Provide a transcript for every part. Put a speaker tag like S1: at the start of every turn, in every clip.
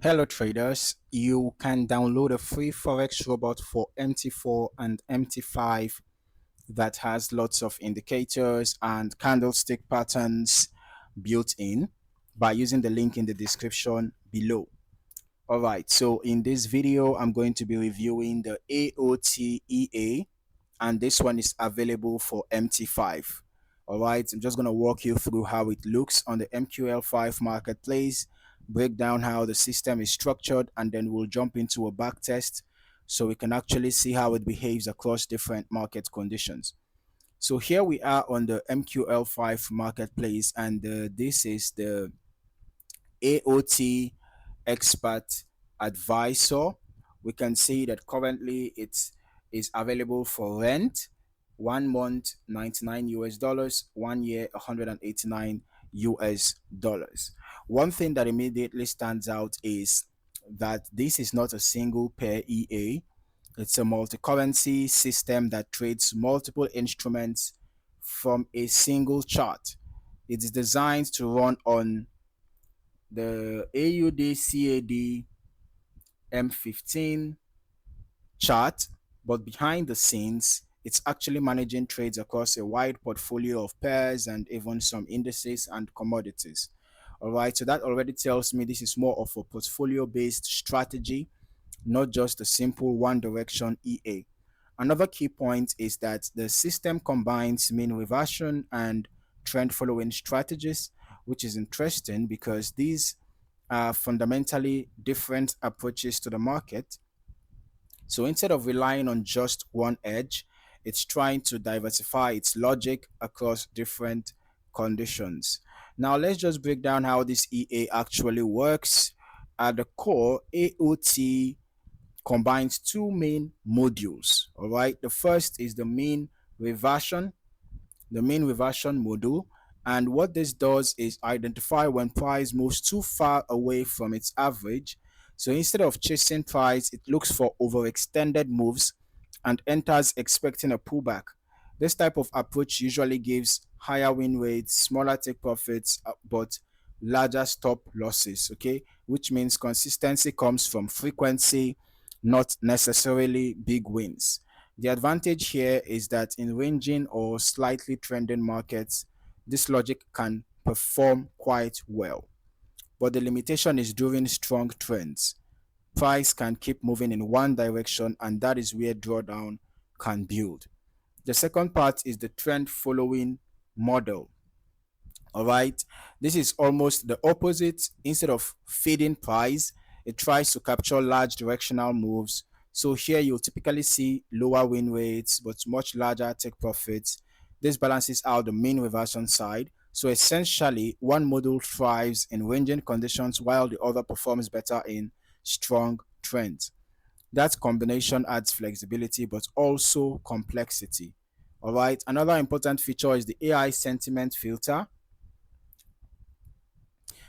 S1: Hello traders, you can download a free Forex robot for MT4 and MT5 that has lots of indicators and candlestick patterns built in by using the link in the description below. Alright, so in this video, I'm going to be reviewing the AOT EA, and this one is available for MT5. Alright, I'm just going to walk you through how it looks on the MQL5 marketplace, break down how the system is structured, and then we'll jump into a back test so we can actually see how it behaves across different market conditions. So here we are on the MQL5 marketplace, and this is the AOT expert advisor. We can see that currently it is available for rent, 1 month 99 US dollars, 1 year 189 US dollars. One thing that immediately stands out is that this is not a single pair EA. It's a multi-currency system that trades multiple instruments from a single chart. It is designed to run on the AUD M15 chart, but behind the scenes, it's actually managing trades across a wide portfolio of pairs and even some indices and commodities. All right, so that already tells me this is more of a portfolio based strategy, not just a simple one direction EA. Another key point is that the system combines mean reversion and trend following strategies, which is interesting because these are fundamentally different approaches to the market. So instead of relying on just one edge, it's trying to diversify its logic across different conditions. Now, let's just break down how this EA actually works. At the core, AOT combines two main modules. All right, the first is reversion, the mean reversion module. And what this does is identify when price moves too far away from its average. So instead of chasing price, it looks for overextended moves and enters expecting a pullback. This type of approach usually gives higher win rates, smaller take profits, but larger stop losses, okay? Which means consistency comes from frequency, not necessarily big wins. The advantage here is that in ranging or slightly trending markets, this logic can perform quite well. But the limitation is during strong trends. Price can keep moving in one direction, and that is where drawdown can build. The second part is the trend following model. All right, this is almost the opposite. Instead of feeding price, it tries to capture large directional moves. So here you'll typically see lower win rates but much larger take profits. This balances out the mean reversion side. So essentially, one model thrives in ranging conditions while the other performs better in strong trends. That combination adds flexibility but also complexity. All right, another important feature is the AI sentiment filter.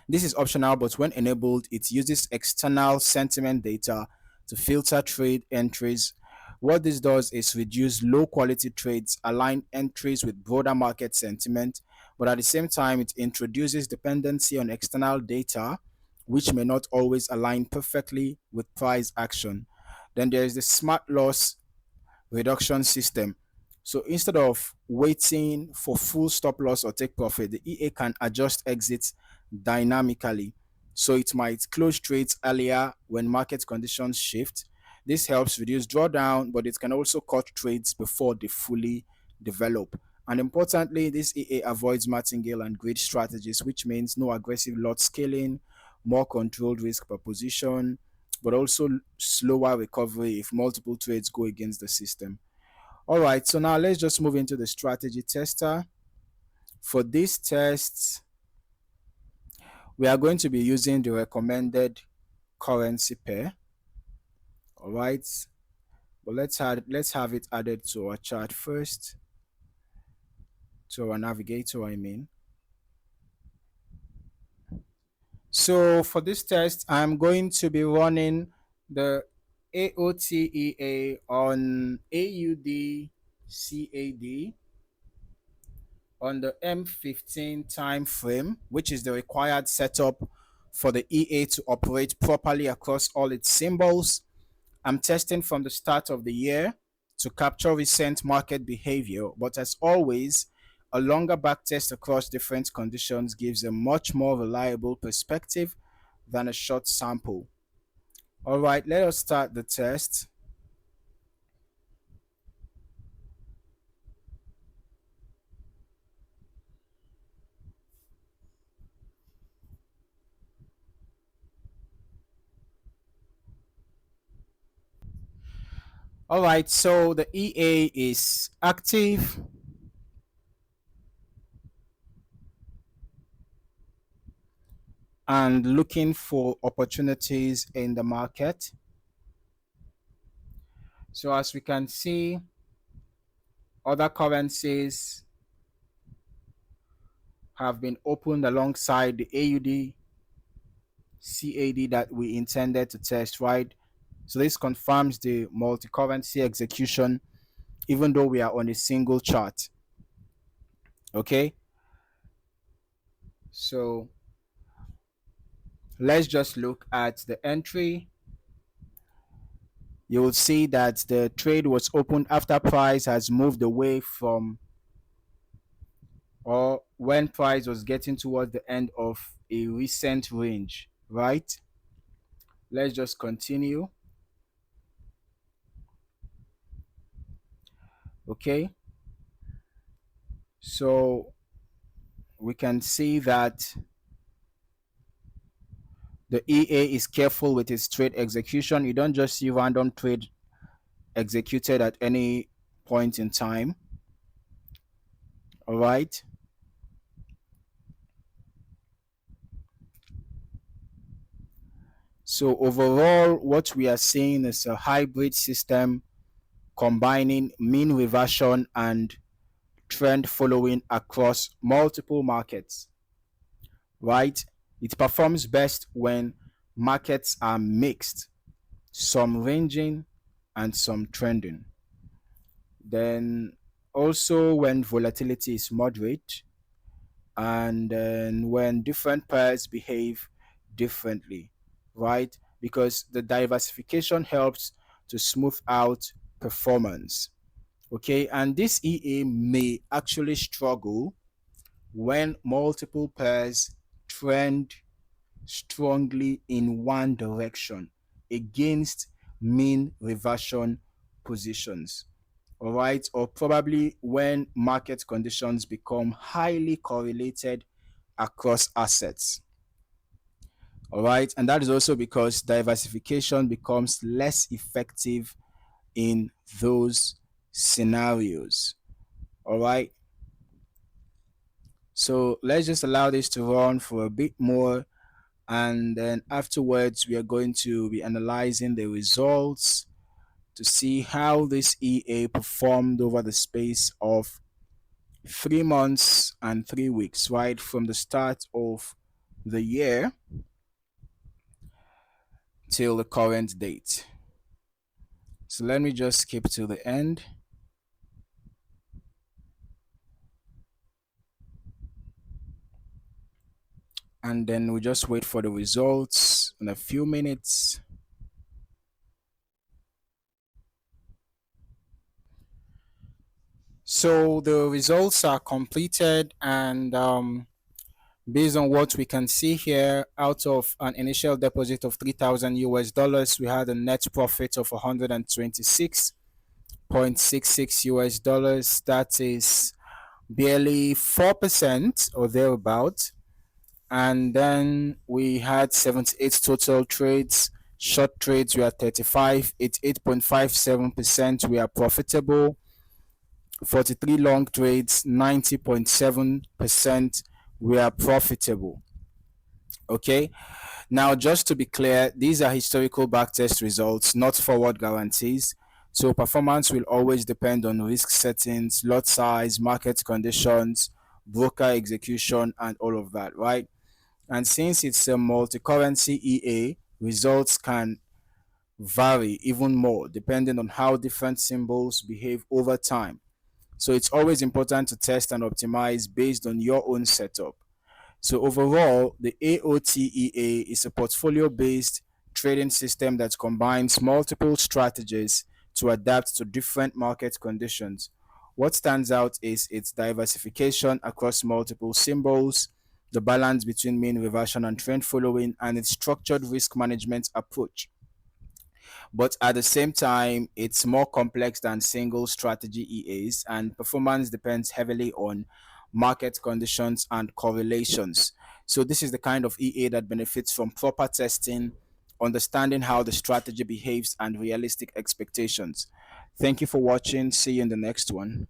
S1: This is optional, but when enabled, it uses external sentiment data to filter trade entries. What this does is reduce low quality trades, align entries with broader market sentiment, but at the same time, it introduces dependency on external data, which may not always align perfectly with price action. Then there is the smart loss reduction system. So instead of waiting for full stop loss or take profit, the EA can adjust exits dynamically. So it might close trades earlier when market conditions shift. This helps reduce drawdown, but it can also cut trades before they fully develop. And importantly, this EA avoids martingale and grid strategies, which means no aggressive lot scaling, more controlled risk per position, but also slower recovery if multiple trades go against the system. All right, so now let's just move into the strategy tester. For this test, we are going to be using the recommended currency pair. All right, but let's have it added to our chart first, to our navigator, I mean. So for this test, I'm going to be running the AOT EA on AUD CAD on the M15 time frame, which is the required setup for the EA to operate properly across all its symbols. I'm testing from the start of the year to capture recent market behavior, but as always, a longer backtest across different conditions gives a much more reliable perspective than a short sample. All right, let us start the test. All right, so the EA is active and looking for opportunities in the market. So as we can see, other currencies have been opened alongside the AUD CAD that we intended to test, right? So this confirms the multi-currency execution, even though we are on a single chart. Okay, so let's just look at the entry. You will see that the trade was opened after price has moved away from, or when price was getting towards the end of a recent range, right? Let's just continue. Okay, so we can see that the EA is careful with its trade execution. You don't just see random trade executed at any point in time. All right. So overall, what we are seeing is a hybrid system combining mean reversion and trend following across multiple markets, right? It performs best when markets are mixed, some ranging and some trending. Then also when volatility is moderate, and then when different pairs behave differently, right? Because the diversification helps to smooth out performance. Okay, and this EA may actually struggle when multiple pairs trend strongly in one direction against mean reversion positions. All right, or probably when market conditions become highly correlated across assets. All right, and that is also because diversification becomes less effective in those scenarios. All right, so let's just allow this to run for a bit more, and then afterwards we are going to be analyzing the results to see how this EA performed over the space of 3 months and 3 weeks, right from the start of the year till the current date. So let me just skip to the end. And then we just wait for the results in a few minutes. So the results are completed, and based on what we can see here, out of an initial deposit of 3,000 US dollars, we had a net profit of 126.66 US dollars. That is barely 4% or thereabout. And then we had 78 total trades. Short trades, we are 35, 88.57%. We are profitable. 43 long trades, 90.7%. We are profitable. Okay. Now, just to be clear, these are historical backtest results, not forward guarantees. So performance will always depend on risk settings, lot size, market conditions, broker execution, and all of that, right? And since it's a multi-currency EA, results can vary even more depending on how different symbols behave over time. So it's always important to test and optimize based on your own setup. So overall, the AOT EA is a portfolio-based trading system that combines multiple strategies to adapt to different market conditions. What stands out is its diversification across multiple symbols, the balance between mean reversion and trend following, and its structured risk management approach. But at the same time, it's more complex than single strategy EAs, and performance depends heavily on market conditions and correlations. So, this is the kind of EA that benefits from proper testing, understanding how the strategy behaves, and realistic expectations. Thank you for watching. See you in the next one.